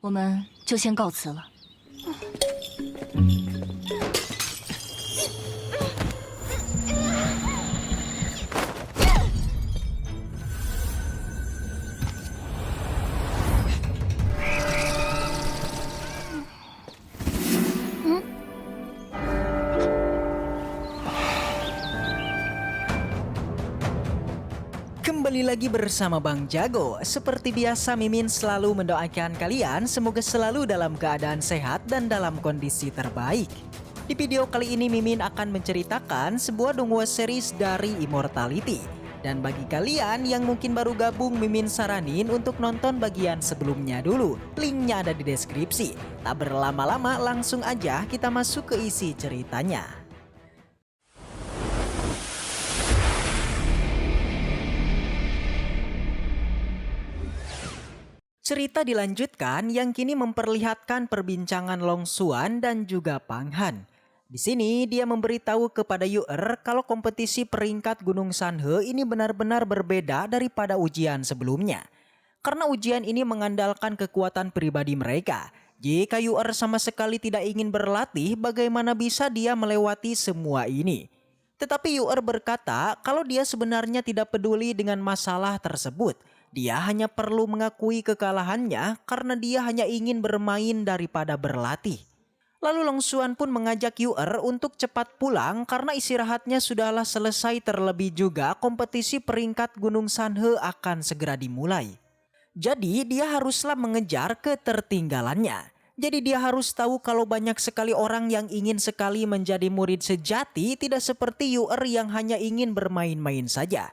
我们就先告辞了。Kembali lagi bersama Bang Jago. Seperti biasa Mimin selalu mendoakan kalian semoga selalu dalam keadaan sehat dan dalam kondisi terbaik. Di video kali ini Mimin akan menceritakan sebuah donghua series dari Immortality. Dan bagi kalian yang mungkin baru gabung, Mimin saranin untuk nonton bagian sebelumnya dulu. Linknya ada di deskripsi. Tak berlama-lama langsung aja kita masuk ke isi ceritanya. Cerita dilanjutkan yang kini memperlihatkan perbincangan Long Xuan dan juga Pang Han. Di sini dia memberitahu kepada Yu'er kalau kompetisi peringkat Gunung Sanhe ini benar-benar berbeda daripada ujian sebelumnya. Karena ujian ini mengandalkan kekuatan pribadi mereka. Jika Yu'er sama sekali tidak ingin berlatih, bagaimana bisa dia melewati semua ini? Tetapi Yu'er berkata kalau dia sebenarnya tidak peduli dengan masalah tersebut. Dia hanya perlu mengakui kekalahannya karena dia hanya ingin bermain daripada berlatih. Lalu Long Xuan pun mengajak Yu'er untuk cepat pulang karena istirahatnya sudahlah selesai, terlebih juga kompetisi peringkat Gunung Sanhe akan segera dimulai. Jadi dia haruslah mengejar ketertinggalannya. Jadi dia harus tahu kalau banyak sekali orang yang ingin sekali menjadi murid sejati, tidak seperti Yu'er yang hanya ingin bermain-main saja.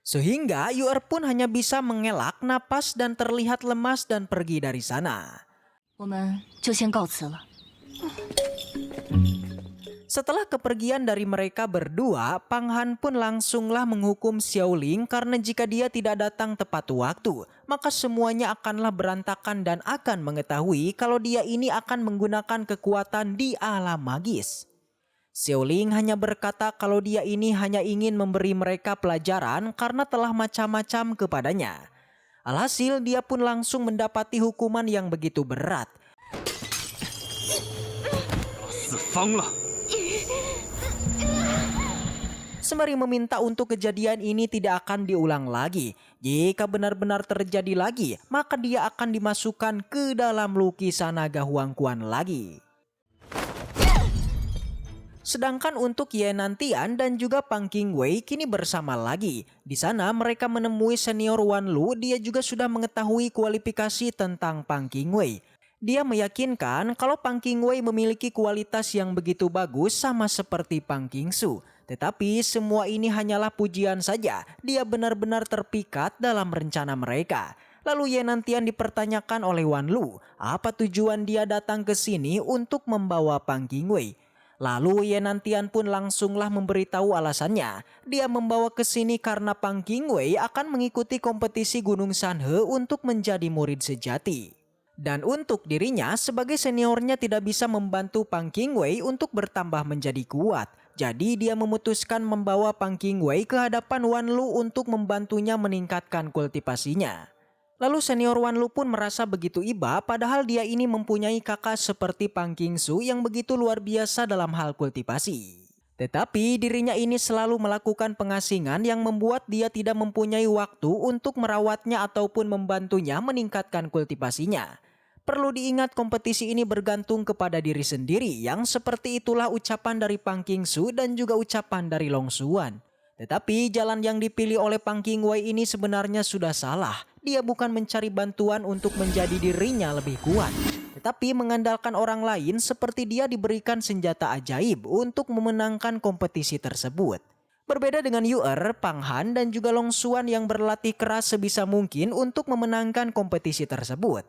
Sehingga Yu'er pun hanya bisa mengelak napas dan terlihat lemas dan pergi dari sana. 我们就先告辞了。 Setelah kepergian dari mereka berdua, Pang Han pun langsunglah menghukum Xiaoling karena jika dia tidak datang tepat waktu, maka semuanya akanlah berantakan dan akan mengetahui kalau dia ini akan menggunakan kekuatan di alam magis. Xiaoling hanya berkata kalau dia ini hanya ingin memberi mereka pelajaran karena telah macam-macam kepadanya. Alhasil dia pun langsung mendapati hukuman yang begitu berat. Sembari meminta untuk kejadian ini tidak akan diulang lagi. Jika benar-benar terjadi lagi, maka dia akan dimasukkan ke dalam lukisan naga Huangquan lagi. Sedangkan untuk Ye Nantian dan juga Pang Qingwei kini bersama lagi. Di sana mereka menemui senior Wan Lu, dia juga sudah mengetahui kualifikasi tentang Pang Qingwei. Dia meyakinkan kalau Pang Qingwei memiliki kualitas yang begitu bagus sama seperti Pang Qingsu. Tetapi semua ini hanyalah pujian saja, dia benar-benar terpikat dalam rencana mereka. Lalu Ye Nantian dipertanyakan oleh Wan Lu, apa tujuan dia datang ke sini untuk membawa Pang Qingwei. Lalu Ye Nantian pun langsunglah memberitahu alasannya. Dia membawa ke sini karena Pang Qingwei akan mengikuti kompetisi Gunung Sanhe untuk menjadi murid sejati. Dan untuk dirinya sebagai seniornya tidak bisa membantu Pang Qingwei untuk bertambah menjadi kuat. Jadi dia memutuskan membawa Pang Qingwei ke hadapan Wan Lu untuk membantunya meningkatkan kultivasinya. Lalu senior Wan Lu pun merasa begitu iba padahal dia ini mempunyai kakak seperti Pang Qingsu yang begitu luar biasa dalam hal kultivasi. Tetapi dirinya ini selalu melakukan pengasingan yang membuat dia tidak mempunyai waktu untuk merawatnya ataupun membantunya meningkatkan kultivasinya. Perlu diingat kompetisi ini bergantung kepada diri sendiri, yang seperti itulah ucapan dari Pang Qingsu dan juga ucapan dari Long Xuan. Tetapi jalan yang dipilih oleh Pang Qingwei ini sebenarnya sudah salah. Dia bukan mencari bantuan untuk menjadi dirinya lebih kuat, tetapi mengandalkan orang lain seperti dia diberikan senjata ajaib untuk memenangkan kompetisi tersebut. Berbeda dengan Yu'er, Pang Han dan juga Long Xuan yang berlatih keras sebisa mungkin untuk memenangkan kompetisi tersebut.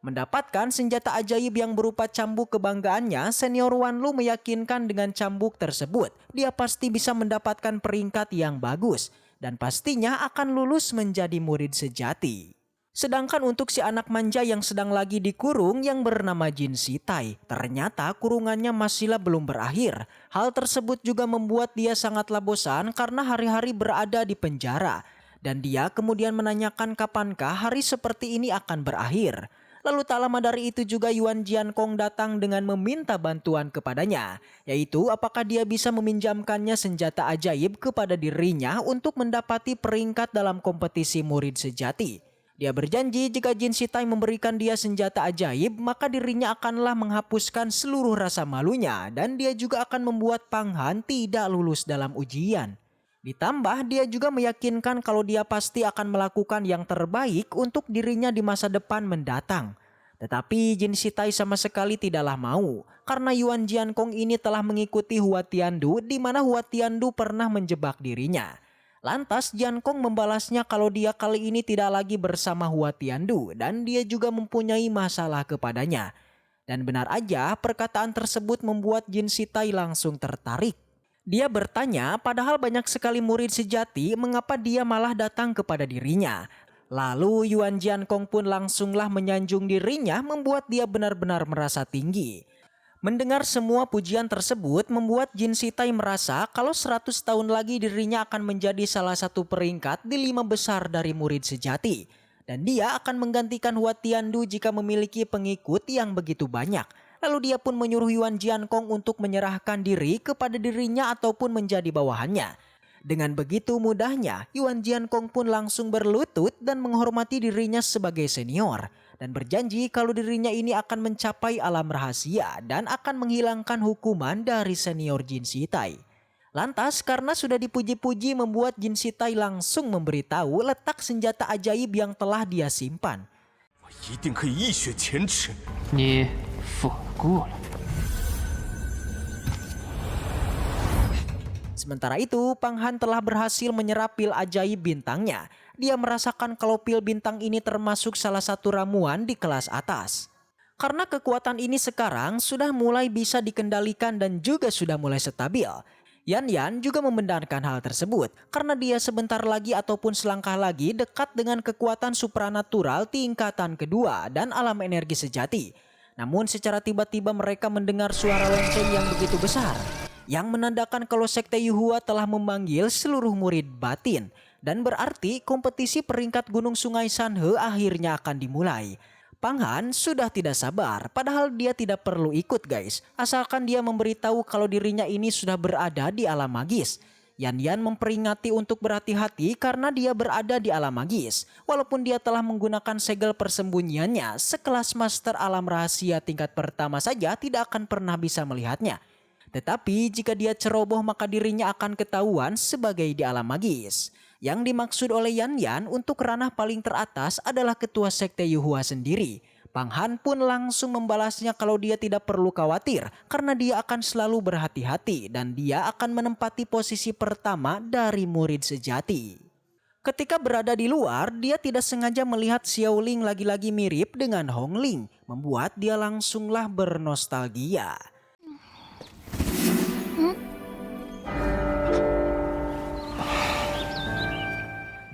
Mendapatkan senjata ajaib yang berupa cambuk kebanggaannya, senior Wan Lu meyakinkan dengan cambuk tersebut dia pasti bisa mendapatkan peringkat yang bagus dan pastinya akan lulus menjadi murid sejati. Sedangkan untuk si anak manja yang sedang lagi dikurung yang bernama Jin Sitai, ternyata kurungannya masihlah belum berakhir. Hal tersebut juga membuat dia sangatlah bosan karena hari-hari berada di penjara. Dan dia kemudian menanyakan kapankah hari seperti ini akan berakhir. Lalu tak lama dari itu juga Yuan Jiankong datang dengan meminta bantuan kepadanya, yaitu apakah dia bisa meminjamkannya senjata ajaib kepada dirinya untuk mendapati peringkat dalam kompetisi murid sejati. Dia berjanji jika Jin Shitai memberikan dia senjata ajaib, maka dirinya akanlah menghapuskan seluruh rasa malunya dan dia juga akan membuat Pang Han tidak lulus dalam ujian. Ditambah dia juga meyakinkan kalau dia pasti akan melakukan yang terbaik untuk dirinya di masa depan mendatang. Tetapi Jin Shitai sama sekali tidaklah mau karena Yuan Jiankong ini telah mengikuti Hua Tiandu di mana Hua Tiandu pernah menjebak dirinya. Lantas Jiankong membalasnya kalau dia kali ini tidak lagi bersama Hua Tiandu dan dia juga mempunyai masalah kepadanya. Dan benar aja perkataan tersebut membuat Jin Shitai langsung tertarik. Dia bertanya padahal banyak sekali murid sejati mengapa dia malah datang kepada dirinya. Lalu Yuan Jiankong pun langsunglah menyanjung dirinya membuat dia benar-benar merasa tinggi. Mendengar semua pujian tersebut membuat Jin Shitai merasa kalau 100 tahun lagi dirinya akan menjadi salah satu peringkat di 5 besar dari murid sejati. Dan dia akan menggantikan Hua Tiandu jika memiliki pengikut yang begitu banyak. Lalu dia pun menyuruh Yuan Jiankong untuk menyerahkan diri kepada dirinya ataupun menjadi bawahannya. Dengan begitu mudahnya, Yuan Jiankong pun langsung berlutut dan menghormati dirinya sebagai senior. Dan berjanji kalau dirinya ini akan mencapai alam rahasia dan akan menghilangkan hukuman dari senior Jin Shitai. Lantas karena sudah dipuji-puji membuat Jin Shitai langsung memberitahu letak senjata ajaib yang telah dia simpan. 一定可以一雪前耻。你反过了。 Sementara itu, Pang Han telah berhasil menyerap pil ajaib bintangnya. Dia merasakan kalau pil bintang ini termasuk salah satu ramuan di kelas atas. Karena kekuatan ini sekarang sudah mulai bisa dikendalikan dan juga sudah mulai stabil. Yan Yan juga membenarkan hal tersebut karena dia sebentar lagi ataupun selangkah lagi dekat dengan kekuatan supranatural tingkatan kedua dan alam energi sejati. Namun secara tiba-tiba mereka mendengar suara lonceng yang begitu besar yang menandakan kalau Sekte Yuhua telah memanggil seluruh murid batin dan berarti kompetisi peringkat Gunung Sungai Sanhe akhirnya akan dimulai. Pang Han sudah tidak sabar padahal dia tidak perlu ikut guys, asalkan dia memberitahu kalau dirinya ini sudah berada di alam magis. Yan Yan memperingati untuk berhati-hati karena dia berada di alam magis. Walaupun dia telah menggunakan segel persembunyiannya, sekelas master alam rahasia tingkat pertama saja tidak akan pernah bisa melihatnya. Tetapi jika dia ceroboh maka dirinya akan ketahuan sebagai di alam magis. Yang dimaksud oleh Yan Yan untuk ranah paling teratas adalah ketua Sekte Yuhua sendiri. Pang Han pun langsung membalasnya kalau dia tidak perlu khawatir karena dia akan selalu berhati-hati dan dia akan menempati posisi pertama dari murid sejati. Ketika berada di luar, dia tidak sengaja melihat Xiao Ling lagi-lagi mirip dengan Hong Ling, membuat dia langsunglah bernostalgia.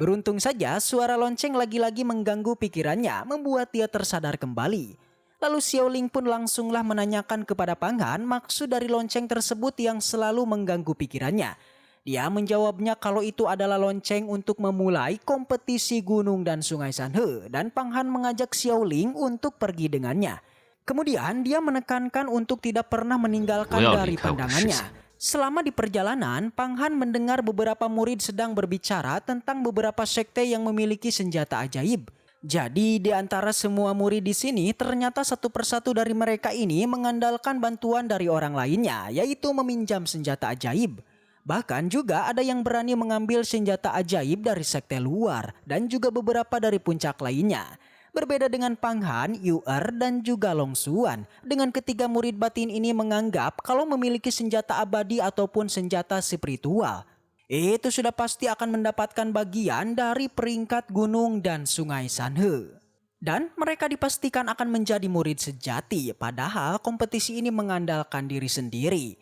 Beruntung saja suara lonceng lagi-lagi mengganggu pikirannya membuat dia tersadar kembali. Lalu Xiao Ling pun langsunglah menanyakan kepada Pang Han maksud dari lonceng tersebut yang selalu mengganggu pikirannya. Dia menjawabnya kalau itu adalah lonceng untuk memulai kompetisi gunung dan sungai Sanhe dan Pang Han mengajak Xiao Ling untuk pergi dengannya. Kemudian dia menekankan untuk tidak pernah meninggalkan dari pandangannya. Selama di perjalanan, Pang Han mendengar beberapa murid sedang berbicara tentang beberapa sekte yang memiliki senjata ajaib. Jadi di antara semua murid di sini ternyata satu persatu dari mereka ini mengandalkan bantuan dari orang lainnya, yaitu meminjam senjata ajaib. Bahkan juga ada yang berani mengambil senjata ajaib dari sekte luar dan juga beberapa dari puncak lainnya. Berbeda dengan Pang Han, Yu Er, dan juga Long Xuan. Dengan ketiga murid batin ini menganggap kalau memiliki senjata abadi ataupun senjata spiritual, itu sudah pasti akan mendapatkan bagian dari peringkat gunung dan sungai Sanhe. Dan mereka dipastikan akan menjadi murid sejati, padahal kompetisi ini mengandalkan diri sendiri.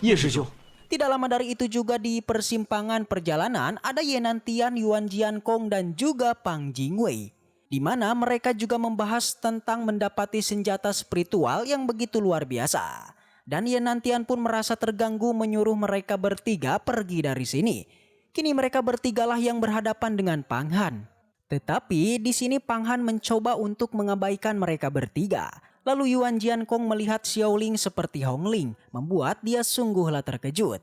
Ye Shizhou. Tidak lama dari itu juga di persimpangan perjalanan ada Ye Nantian, Yuan Jiankong, dan juga Pang Jingwei. Di mana mereka juga membahas tentang mendapati senjata spiritual yang begitu luar biasa. Dan Ye Nantian pun merasa terganggu menyuruh mereka bertiga pergi dari sini. Kini mereka bertigalah yang berhadapan dengan Pang Han. Tetapi di sini Pang Han mencoba untuk mengabaikan mereka bertiga. Lalu Yuan Jiankong melihat Xiaoling seperti Hong Ling, membuat dia sungguhlah terkejut.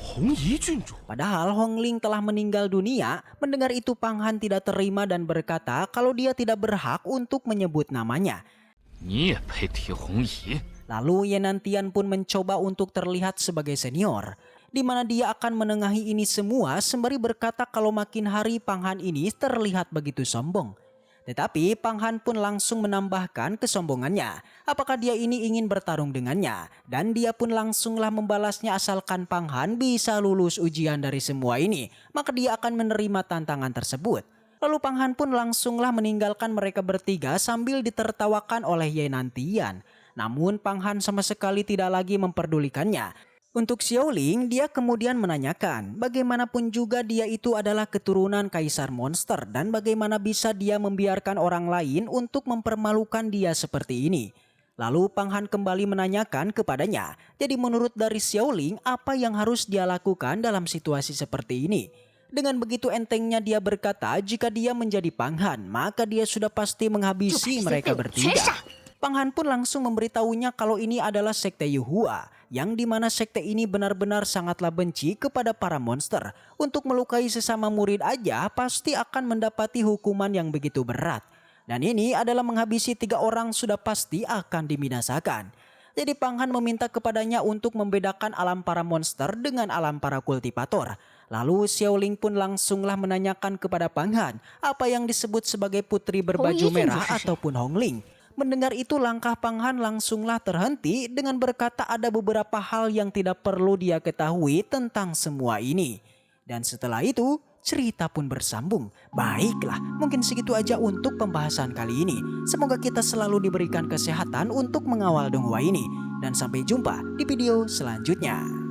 红夷郡主， Padahal Hong Ling telah meninggal dunia. Mendengar itu Pang Han tidak terima dan berkata kalau dia tidak berhak untuk menyebut namanya. 你也配提红夷？ Lalu Yenantian pun mencoba untuk terlihat sebagai senior, di mana dia akan menengahi ini semua sembari berkata kalau makin hari Pang Han ini terlihat begitu sombong. Tetapi Pang Han pun langsung menambahkan kesombongannya. Apakah dia ini ingin bertarung dengannya? Dan dia pun langsunglah membalasnya asalkan Pang Han bisa lulus ujian dari semua ini. Maka dia akan menerima tantangan tersebut. Lalu Pang Han pun langsunglah meninggalkan mereka bertiga sambil ditertawakan oleh Yenantian. Namun Pang Han sama sekali tidak lagi memperdulikannya. Untuk Xiaoling, dia kemudian menanyakan bagaimanapun juga dia itu adalah keturunan kaisar monster dan bagaimana bisa dia membiarkan orang lain untuk mempermalukan dia seperti ini. Lalu Pang Han kembali menanyakan kepadanya, jadi menurut dari Xiaoling apa yang harus dia lakukan dalam situasi seperti ini? Dengan begitu entengnya dia berkata jika dia menjadi Pang Han, maka dia sudah pasti menghabisi mereka bertiga. Pang Han pun langsung memberitahunya kalau ini adalah sekte Yuhua, yang dimana sekte ini benar-benar sangatlah benci kepada para monster. Untuk melukai sesama murid aja pasti akan mendapati hukuman yang begitu berat. Dan ini adalah menghabisi 3 orang sudah pasti akan dibinasakan. Jadi Pang Han meminta kepadanya untuk membedakan alam para monster dengan alam para kultivator. Lalu Xiaoling pun langsunglah menanyakan kepada Pang Han apa yang disebut sebagai putri berbaju merah ataupun Hong Ling. Mendengar itu langkah Pang Han langsunglah terhenti dengan berkata ada beberapa hal yang tidak perlu dia ketahui tentang semua ini. Dan setelah itu cerita pun bersambung. Baiklah, mungkin segitu aja untuk pembahasan kali ini. Semoga kita selalu diberikan kesehatan untuk mengawal donghua ini. Dan sampai jumpa di video selanjutnya.